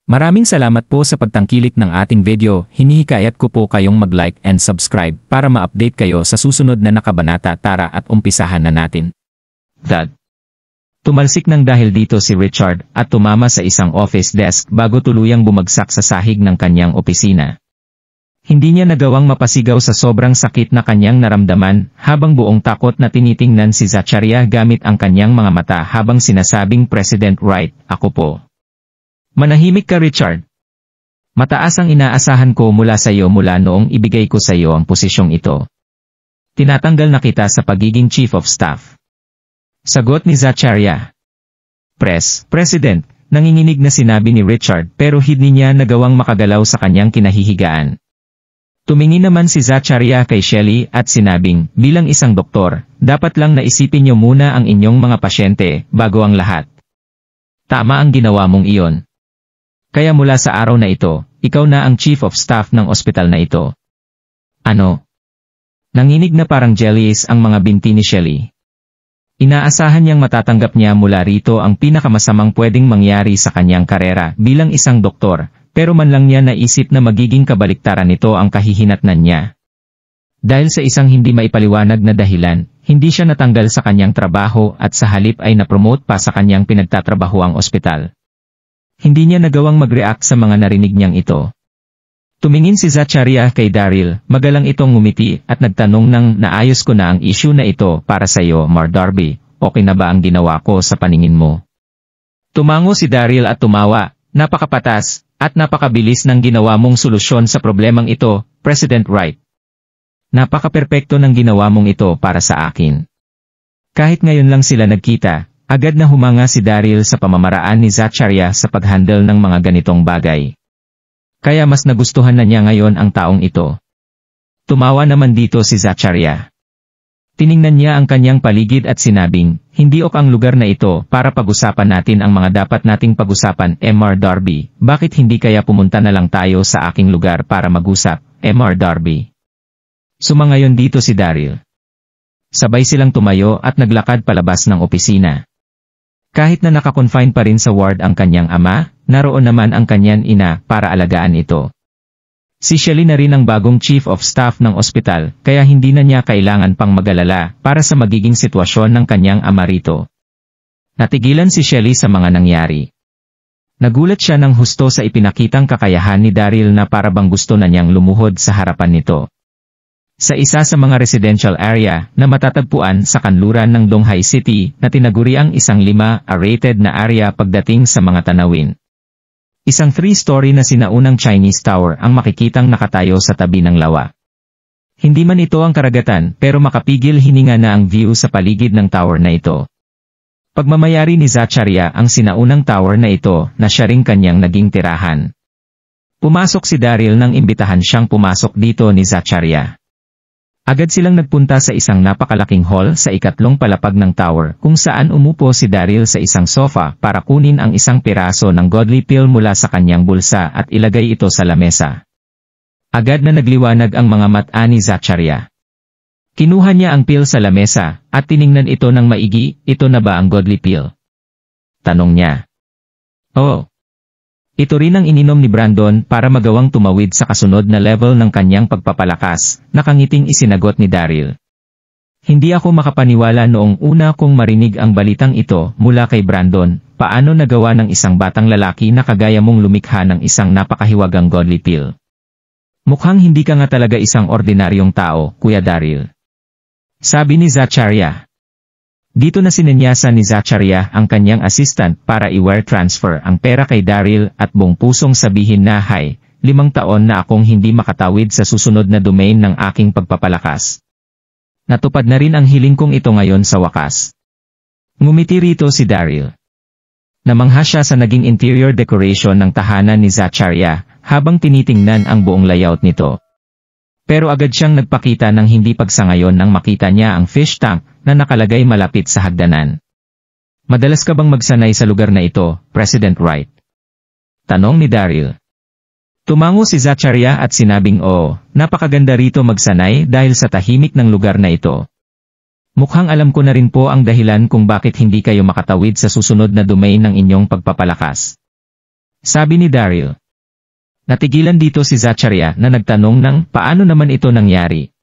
Maraming salamat po sa pagtangkilik ng ating video. Hinihikayat ko po kayong mag-like and subscribe para ma-update kayo sa susunod na nakabanata. Tara at umpisahan na natin. Dad. Tumalsik ng dahil dito si Richard at tumama sa isang office desk bago tuluyang bumagsak sa sahig ng kanyang opisina. Hindi niya nagawang mapasigaw sa sobrang sakit na kanyang naramdaman habang buong takot na tinitingnan si Zaccaria gamit ang kanyang mga mata habang sinasabing, President Wright, ako po. Manahimik ka, Richard. Mataas ang inaasahan ko mula sa iyo mula noong ibigay ko sa iyo ang posisyong ito. Tinatanggal na kita sa pagiging Chief of Staff. Sagot ni Zaccaria. President, nanginginig na sinabi ni Richard pero hindi niya nagawang makagalaw sa kanyang kinahihigaan. Tumingin naman si Zaccaria kay Shelley at sinabing, bilang isang doktor, dapat lang naisipin niyo muna ang inyong mga pasyente bago ang lahat. Tama ang ginawa mong iyon. Kaya mula sa araw na ito, ikaw na ang Chief of Staff ng ospital na ito. Ano? Nanginig na parang jellies ang mga binti ni Shelley. Inaasahan niyang matatanggap niya mula rito ang pinakamasamang pwedeng mangyari sa kanyang karera bilang isang doktor, pero man lang niya naisip na magiging kabaliktaran nito ang kahihinatnan niya. Dahil sa isang hindi maipaliwanag na dahilan, hindi siya natanggal sa kanyang trabaho at sa halip ay napromote pa sa kanyang pinagtatrabahoang ospital. Hindi niya nagawang mag-react sa mga narinig niyang ito. Tumingin si Zaccaria kay Daryl, magalang itong ngumiti at nagtanong ng naayos ko na ang issue na ito para sa iyo, Mar Darby, okay na ba ang ginawa ko sa paningin mo? Tumango si Daryl at tumawa, napakapatas at napakabilis ng ginawa mong solusyon sa problemang ito, President Wright. Napaka-perpekto ng ginawa mong ito para sa akin. Kahit ngayon lang sila nagkita, agad na humanga si Daryl sa pamamaraan ni Zaccaria sa pag-handle ng mga ganitong bagay. Kaya mas nagustuhan na niya ngayon ang taong ito. Tumawa naman dito si Zaccaria. Tiningnan niya ang kanyang paligid at sinabing, hindi ok ang lugar na ito para pag-usapan natin ang mga dapat nating pag-usapan, Mr. Darby. Bakit hindi kaya pumunta na lang tayo sa aking lugar para mag-usap, Mr. Darby? Sumangayon dito si Daryl. Sabay silang tumayo at naglakad palabas ng opisina. Kahit na nakakonfine pa rin sa ward ang kanyang ama, naroon naman ang kanyang ina para alagaan ito. Si Shelley na rin ang bagong Chief of Staff ng ospital, kaya hindi na niya kailangan pang mag-alala para sa magiging sitwasyon ng kanyang ama rito. Natigilan si Shelley sa mga nangyari. Nagulat siya ng husto sa ipinakitang kakayahan ni Daryl na para bang gusto na niyang lumuhod sa harapan nito. Sa isa sa mga residential area na matatagpuan sa kanluran ng Donghai City na tinaguriang isang 5-rated na area pagdating sa mga tanawin. Isang 3-story na sinaunang Chinese tower ang makikitang nakatayo sa tabi ng lawa. Hindi man ito ang karagatan pero makapigil hininga na ang view sa paligid ng tower na ito. Pagmamayari ni Zaccaria ang sinaunang tower na ito na siya ring kanyang naging tirahan. Pumasok si Daryl nang imbitahan siyang pumasok dito ni Zaccaria. Agad silang nagpunta sa isang napakalaking hall sa ikatlong palapag ng tower kung saan umupo si Daryl sa isang sofa para kunin ang isang piraso ng godly pill mula sa kanyang bulsa at ilagay ito sa lamesa. Agad na nagliwanag ang mga mata ni Zaccaria. Kinuha niya ang pill sa lamesa at tiningnan ito ng maigi, ito na ba ang godly pill? Tanong niya. Oo. Ito rin ang ininom ni Brandon para magawang tumawid sa kasunod na level ng kanyang pagpapalakas, nakangiting isinagot ni Daryl. Hindi ako makapaniwala noong una kong marinig ang balitang ito mula kay Brandon, paano nagawa ng isang batang lalaki na kagaya mong lumikha ng isang napakahiwagang godly pill. Mukhang hindi ka nga talaga isang ordinaryong tao, Kuya Daryl. Sabi ni Zaccaria. Dito na sinenyasan ni Zaccaria ang kanyang assistant para i-wire transfer ang pera kay Daryl at buong pusong sabihin na 5 taon na akong hindi makatawid sa susunod na domain ng aking pagpapalakas. Natupad na rin ang hiling kong ito ngayon sa wakas. Ngumiti rito si Daryl. Namangha siya sa naging interior decoration ng tahanan ni Zaccaria habang tinitingnan ang buong layout nito. Pero agad siyang nagpakita ng hindi pagsangayon nang makita niya ang fish tank na nakalagay malapit sa hagdanan. Madalas ka bang magsanay sa lugar na ito, President Wright? Tanong ni Daryl. Tumango si Zaccaria at sinabing oo, napakaganda rito magsanay dahil sa tahimik ng lugar na ito. Mukhang alam ko na rin po ang dahilan kung bakit hindi kayo makatawid sa susunod na domain ng inyong pagpapalakas. Sabi ni Daryl. Natigilan dito si Zaccaria na nagtanong ng paano naman ito nangyari.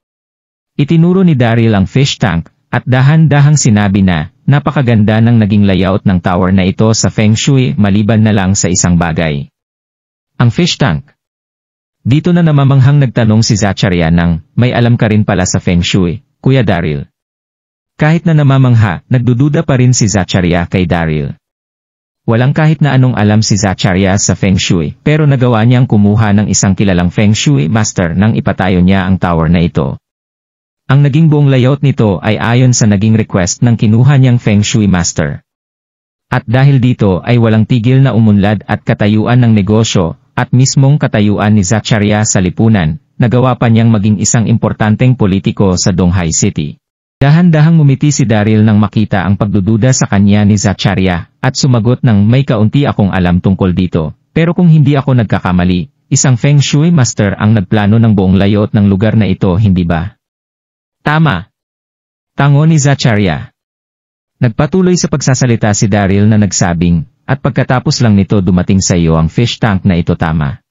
Itinuro ni Daryl ang fish tank at dahan-dahang sinabi na napakaganda ng naging layout ng tower na ito sa Feng Shui maliban na lang sa isang bagay. Ang fish tank. Dito na namamanghang nagtanong si Zaccaria ng may alam ka rin pala sa Feng Shui, Kuya Daryl. Kahit na namamangha, nagdududa pa rin si Zaccaria kay Daryl. Walang kahit na anong alam si Zaccaria sa Feng Shui pero nagawa niyang kumuha ng isang kilalang Feng Shui master nang ipatayo niya ang tower na ito. Ang naging buong layout nito ay ayon sa naging request ng kinuha niyang Feng Shui master. At dahil dito ay walang tigil na umunlad at katayuan ng negosyo at mismong katayuan ni Zaccaria sa lipunan, nagawa pa niyang maging isang importanteng politiko sa Donghai City. Dahan-dahang ngumiti si Daryl nang makita ang pagdududa sa kanya ni Zaccaria at sumagot ng may kaunti akong alam tungkol dito, pero kung hindi ako nagkakamali, isang Feng Shui master ang nagplano ng buong layout ng lugar na ito, hindi ba? Tama. Tango ni Zaccaria. Nagpatuloy sa pagsasalita si Daryl na nagsabing, at pagkatapos lang nito dumating sa iyo ang fish tank na ito, tama.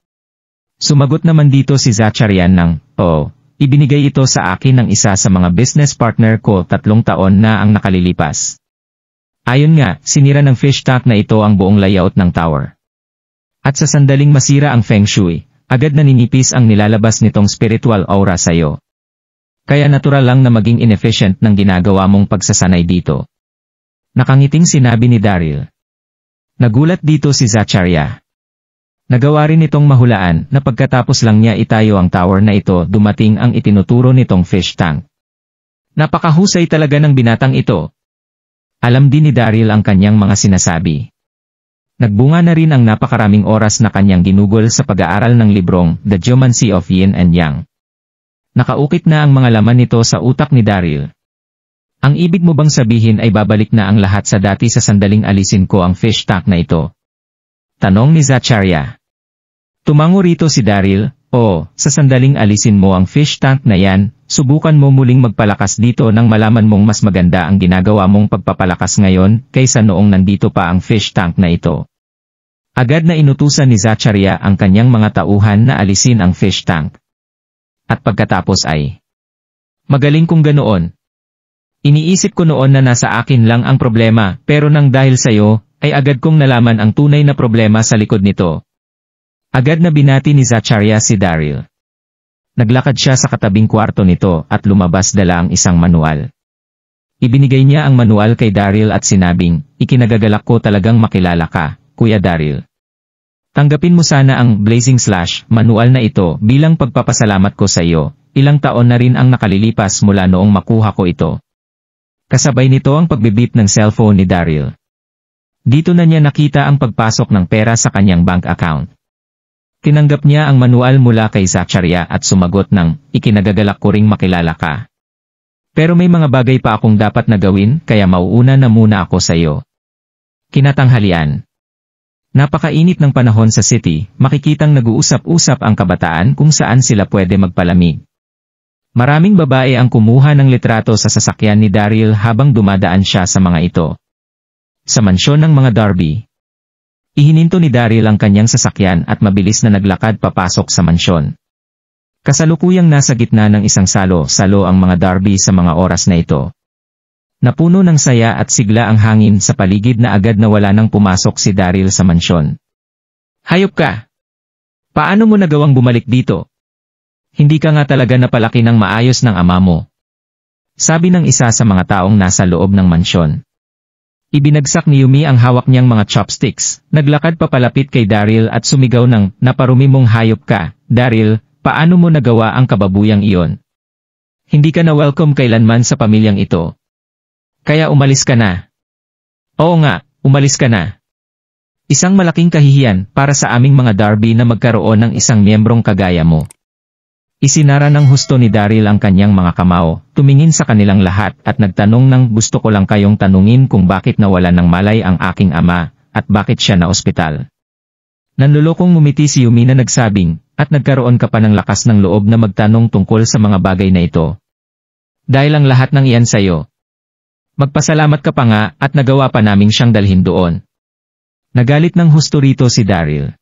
Sumagot naman dito si Zaccaria ng, oo, ibinigay ito sa akin ng isa sa mga business partner ko 3 taon na ang nakalilipas. Ayon nga, sinira ng fish tank na ito ang buong layout ng tower. At sa sandaling masira ang Feng Shui, agad naninipis ang nilalabas nitong spiritual aura sa iyo. Kaya natural lang na maging inefficient ng ginagawa mong pagsasanay dito. Nakangiting sinabi ni Daryl. Nagulat dito si Zaccaria. Nagawa rin itong mahulaan na pagkatapos lang niya itayo ang tower na ito dumating ang itinuturo nitong fish tank. Napakahusay talaga ng binatang ito. Alam din ni Daryl ang kanyang mga sinasabi. Nagbunga na rin ang napakaraming oras na kanyang ginugol sa pag-aaral ng librong The Geomancy of Yin and Yang. Nakaukit na ang mga laman nito sa utak ni Daryl. Ang ibig mo bang sabihin ay babalik na ang lahat sa dati sa sandaling alisin ko ang fish tank na ito? Tanong ni Zaccaria. Tumango rito si Daryl, oo, sa sandaling alisin mo ang fish tank na yan, subukan mo muling magpalakas dito nang malaman mong mas maganda ang ginagawa mong pagpapalakas ngayon kaysa noong nandito pa ang fish tank na ito. Agad na inutusan ni Zaccaria ang kanyang mga tauhan na alisin ang fish tank. At pagkatapos ay, magaling kung ganoon. Iniisip ko noon na nasa akin lang ang problema pero nang dahil sayo, ay agad kong nalaman ang tunay na problema sa likod nito. Agad na binati ni Zaccaria si Daryl. Naglakad siya sa katabing kwarto nito at lumabas dala ang isang manual. Ibinigay niya ang manual kay Daryl at sinabing, ikinagagalak ko talagang makilala ka, Kuya Daryl. Tanggapin mo sana ang Blazing Slash manual na ito bilang pagpapasalamat ko sa iyo, ilang taon na rin ang nakalilipas mula noong makuha ko ito. Kasabay nito ang pagbibip ng cellphone ni Daryl. Dito na niya nakita ang pagpasok ng pera sa kanyang bank account. Tinanggap niya ang manual mula kay Zaccaria at sumagot ng, ikinagagalak ko ring makilala ka. Pero may mga bagay pa akong dapat na gawin kaya mauuna na muna ako sa iyo. Kinatanghalian. Napakainit ng panahon sa city, makikitang nag-uusap-usap ang kabataan kung saan sila pwede magpalamig. Maraming babae ang kumuha ng litrato sa sasakyan ni Daryl habang dumadaan siya sa mga ito. Sa mansyon ng mga Darby. Ihininto ni Daryl ang kanyang sasakyan at mabilis na naglakad papasok sa mansyon. Kasalukuyang nasa gitna ng isang salo-salo ang mga Darby sa mga oras na ito. Napuno ng saya at sigla ang hangin sa paligid na agad na wala nang pumasok si Daryl sa mansyon. Hayop ka! Paano mo nagawang bumalik dito? Hindi ka nga talaga napalaki ng maayos ng ama mo. Sabi ng isa sa mga taong nasa loob ng mansyon. Ibinagsak ni Yumi ang hawak niyang mga chopsticks, naglakad papalapit kay Daryl at sumigaw ng, naparumi mong hayop ka, Daryl, paano mo nagawa ang kababuyang iyon? Hindi ka na welcome kailanman sa pamilyang ito. Kaya umalis ka na. Oo nga, umalis ka na. Isang malaking kahihiyan para sa aming mga Darby na magkaroon ng isang miyembrong kagaya mo. Isinara ng husto ni Daryl ang kanyang mga kamao, tumingin sa kanilang lahat at nagtanong ng gusto ko lang kayong tanungin kung bakit nawalan ng malay ang aking ama, at bakit siya na ospital. Nanlulokong ngumiti si Yumi na nagsabing, at nagkaroon ka pa ng lakas ng loob na magtanong tungkol sa mga bagay na ito. Dahil ang lahat ng iyan sa'yo. Magpasalamat ka pa nga at nagawa pa naming siyang dalhin doon. Nagalit ng husto rito si Daryl.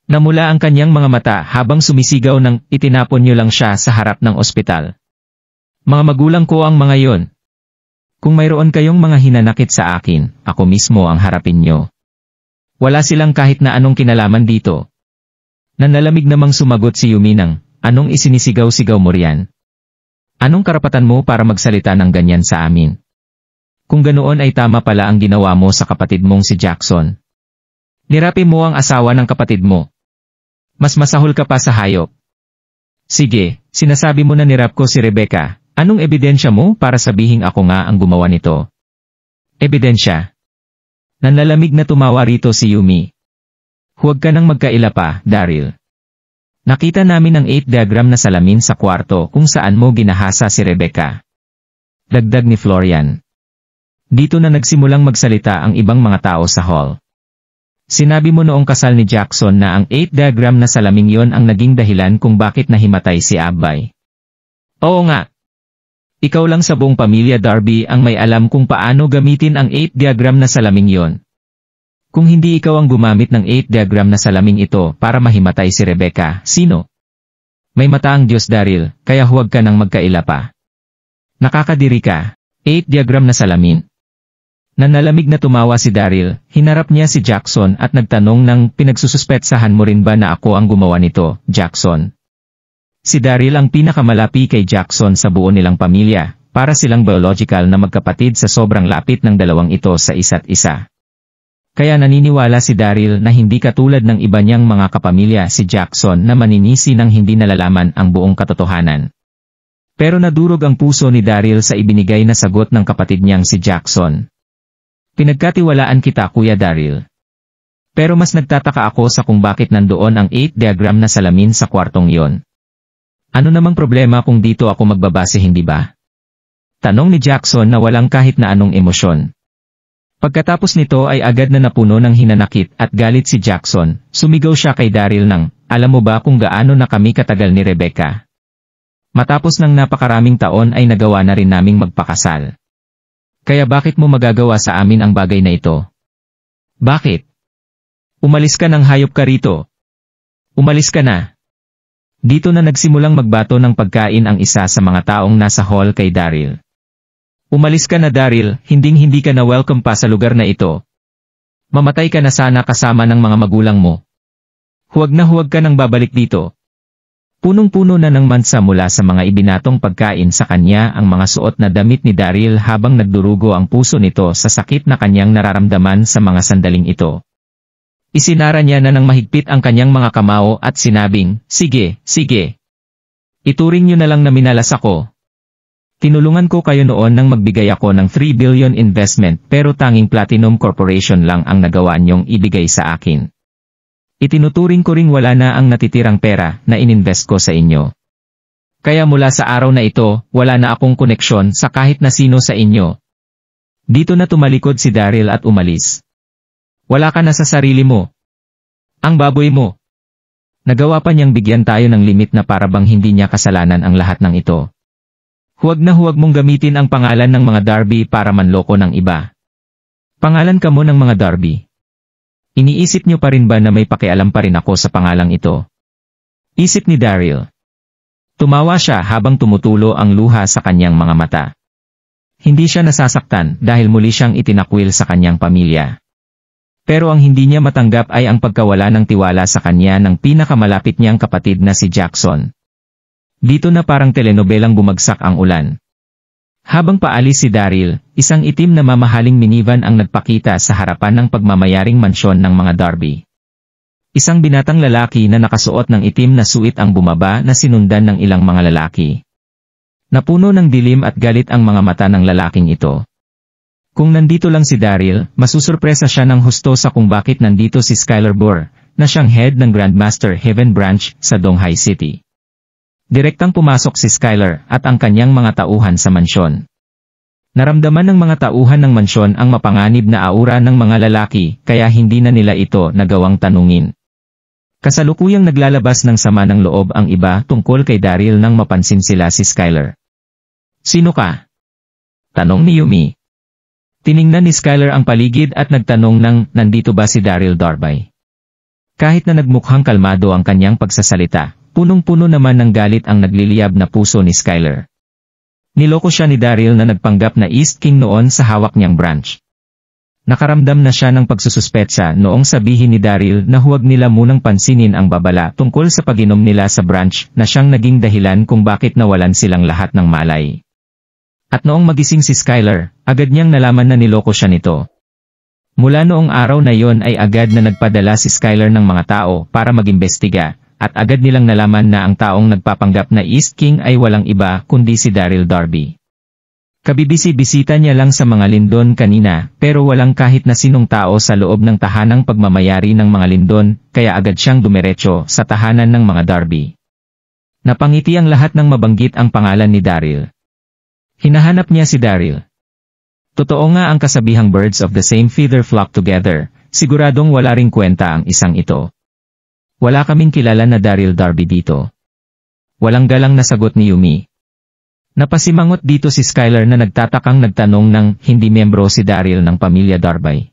Namula ang kanyang mga mata habang sumisigaw ng itinapon niyo lang siya sa harap ng ospital. Mga magulang ko ang mga yon. Kung mayroon kayong mga hinanakit sa akin, ako mismo ang harapin niyo. Wala silang kahit na anong kinalaman dito. Nanalamig namang sumagot si Yumi ng, anong isinisigaw-sigaw mo riyan? Anong karapatan mo para magsalita ng ganyan sa amin? Kung ganoon ay tama pala ang ginawa mo sa kapatid mong si Jackson. Nirapi mo ang asawa ng kapatid mo. Mas masahol ka pa sa hayop. Sige, sinasabi mo na nirap ko si Rebecca. Anong ebidensya mo para sabihing ako nga ang gumawa nito? Ebidensya? Nanlalamig na tumawa rito si Yumi. Huwag ka nang magkaila pa, Daryl. Nakita namin ang 8 diagram na salamin sa kwarto kung saan mo ginahasa si Rebecca. Dagdag ni Florian. Dito na nagsimulang magsalita ang ibang mga tao sa hall. Sinabi mo noong kasal ni Jackson na ang 8 diagram na salaming yon ang naging dahilan kung bakit nahimatay si Abbay. Oo nga. Ikaw lang sa buong pamilya Darby ang may alam kung paano gamitin ang 8 diagram na salaming yon. Kung hindi ikaw ang gumamit ng 8 diagram na salaming ito para mahimatay si Rebecca, sino? May mata ang Diyos Daryl, kaya huwag ka nang magkaila pa. Nakakadiri ka. 8 diagram na salamin. Nanalamig na tumawa si Daryl, hinarap niya si Jackson at nagtanong ng pinagsususpetsahan mo rin ba na ako ang gumawa nito, Jackson? Si Daryl ang pinakamalapi kay Jackson sa buo nilang pamilya, para silang biological na magkapatid sa sobrang lapit ng dalawang ito sa isa't isa. Kaya naniniwala si Daryl na hindi katulad ng iba niyang mga kapamilya si Jackson na maninisi ng hindi nalalaman ang buong katotohanan. Pero nadurog ang puso ni Daryl sa ibinigay na sagot ng kapatid niyang si Jackson. Pinagkatiwalaan kita Kuya Daryl. Pero mas nagtataka ako sa kung bakit nandoon ang 8 diagram na salamin sa kwartong iyon. Ano namang problema kung dito ako magbabase hindi ba? Tanong ni Jackson na walang kahit na anong emosyon. Pagkatapos nito ay agad na napuno ng hinanakit at galit si Jackson, sumigaw siya kay Daryl ng, alam mo ba kung gaano na kami katagal ni Rebecca? Matapos ng napakaraming taon ay nagawa na rin naming magpakasal. Kaya bakit mo magagawa sa amin ang bagay na ito? Bakit? Umalis ka ng hayop ka rito. Umalis ka na. Dito na nagsimulang magbato ng pagkain ang isa sa mga taong nasa hall kay Daryl. Umalis ka na Daryl, hinding-hindi ka na welcome pa sa lugar na ito. Mamatay ka na sana kasama ng mga magulang mo. Huwag na huwag ka nang babalik dito. Punong-puno na ng mansa mula sa mga ibinatong pagkain sa kanya ang mga suot na damit ni Daryl habang nagdurugo ang puso nito sa sakit na kanyang nararamdaman sa mga sandaling ito. Isinara niya na ng mahigpit ang kanyang mga kamao at sinabing, sige, sige. Ituring niyo na lang na minalas ako. Tinulungan ko kayo noon nang magbigay ako ng 3 billion investment pero tanging Platinum Corporation lang ang nagawa niyong ibigay sa akin. Itinuturing ko ring wala na ang natitirang pera na ininvest ko sa inyo. Kaya mula sa araw na ito, wala na akong koneksyon sa kahit na sino sa inyo. Dito na tumalikod si Daryl at umalis. Wala ka na sa sarili mo. Ang baboy mo. Nagawa pa niyang bigyan tayo ng limit na para bang hindi niya kasalanan ang lahat ng ito. Huwag na huwag mong gamitin ang pangalan ng mga Darby para manloko ng iba. Pangalan ka mo ng mga Darby. Iniisip niyo pa rin ba na may pakialam pa rin ako sa pangalang ito? Isip ni Daryl. Tumawa siya habang tumutulo ang luha sa kanyang mga mata. Hindi siya nasasaktan dahil muli siyang itinakwil sa kanyang pamilya. Pero ang hindi niya matanggap ay ang pagkawala ng tiwala sa kanya ng pinakamalapit niyang kapatid na si Jackson. Dito na parang telenobelang bumagsak ang ulan. Habang paalis si Daryl, isang itim na mamahaling minivan ang nagpakita sa harapan ng pagmamayaring mansyon ng mga Darby. Isang binatang lalaki na nakasuot ng itim na suit ang bumaba na sinundan ng ilang mga lalaki. Napuno ng dilim at galit ang mga mata ng lalaking ito. Kung nandito lang si Daryl, masusurpresa siya ng husto sa kung bakit nandito si Skylar Bohr, na siyang head ng Grandmaster Heaven Branch sa Donghai City. Direktang pumasok si Skylar at ang kanyang mga tauhan sa mansyon. Naramdaman ng mga tauhan ng mansyon ang mapanganib na aura ng mga lalaki kaya hindi na nila ito nagawang tanungin. Kasalukuyang naglalabas ng sama ng loob ang iba tungkol kay Daryl nang mapansin sila si Skylar. Sino ka? Tanong ni Yumi. Tiningnan ni Skylar ang paligid at nagtanong ng nandito ba si Daryl Darby? Kahit na nagmukhang kalmado ang kanyang pagsasalita, punong-puno naman ng galit ang nagliliyab na puso ni Skyler. Niloko siya ni Daryl na nagpanggap na East King noon sa hawak niyang branch. Nakaramdam na siya ng pagsususpetsa noong sabihin ni Daryl na huwag nila munang pansinin ang babala tungkol sa pag-inom nila sa branch na siyang naging dahilan kung bakit nawalan silang lahat ng malay. At noong magising si Skyler, agad niyang nalaman na niloko siya nito. Mula noong araw na yon ay agad na nagpadala si Skyler ng mga tao para mag-imbestiga, at agad nilang nalaman na ang taong nagpapanggap na East King ay walang iba kundi si Daryl Darby. Kabibisi-bisita niya lang sa mga lindon kanina, pero walang kahit na sinong tao sa loob ng tahanang pagmamayari ng mga lindon, kaya agad siyang dumiretso sa tahanan ng mga Darby. Napangiti ang lahat nang mabanggit ang pangalan ni Daryl. Hinahanap niya si Daryl. Totoo nga ang kasabihang birds of the same feather flock together, siguradong wala ring kwenta ang isang ito. Wala kaming kilala na Daryl Darby dito. Walang galang na sagot ni Yumi. Napasimangot dito si Skyler na nagtatakang nagtanong ng hindi miyembro si Daryl ng pamilya Darby.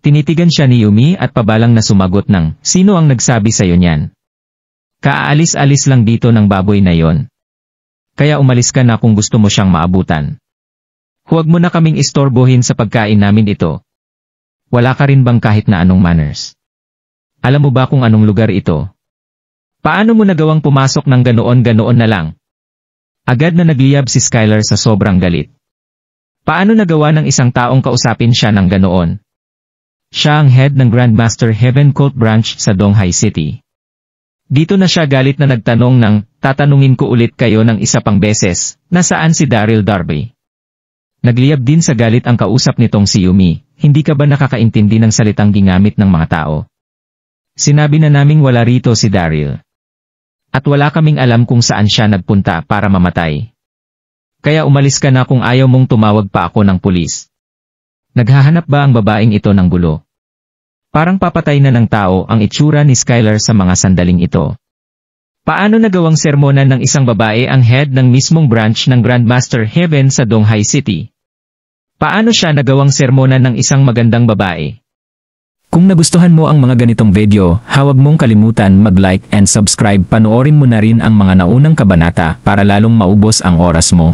Tinitigan siya ni Yumi at pabalang na sumagot ng, sino ang nagsabi sa'yo niyan? Kaalis-alis lang dito ng baboy na yon. Kaya umalis ka na kung gusto mo siyang maabutan. Huwag mo na kaming istorbohin sa pagkain namin ito. Wala ka rin bang kahit na anong manners? Alam mo ba kung anong lugar ito? Paano mo nagawang pumasok ng ganoon-ganoon na lang? Agad na nagliyab si Skyler sa sobrang galit. Paano nagawa ng isang taong kausapin siya ng ganoon? Siya ang head ng Grandmaster Heaven Cult Branch sa Donghai City. Dito na siya galit na nagtanong ng, tatanungin ko ulit kayo ng isa pang beses, nasaan si Daryl Darby? Nagliyab din sa galit ang kausap nitong si Yumi, hindi ka ba nakakaintindi ng salitang ginamit ng mga tao? Sinabi na naming wala rito si Daryl. At wala kaming alam kung saan siya nagpunta para mamatay. Kaya umalis ka na kung ayaw mong tumawag pa ako ng pulis. Naghahanap ba ang babaeng ito ng gulo? Parang papatay na ng tao ang itsura ni Skyler sa mga sandaling ito. Paano nagawang sermonan ng isang babae ang head ng mismong branch ng Grandmaster Heaven sa Donghai City? Paano siya nagawang sermonan ng isang magandang babae? Kung nagustuhan mo ang mga ganitong video, huwag mong kalimutan mag-like and subscribe. Panoorin mo na rin ang mga naunang kabanata para lalong maubos ang oras mo.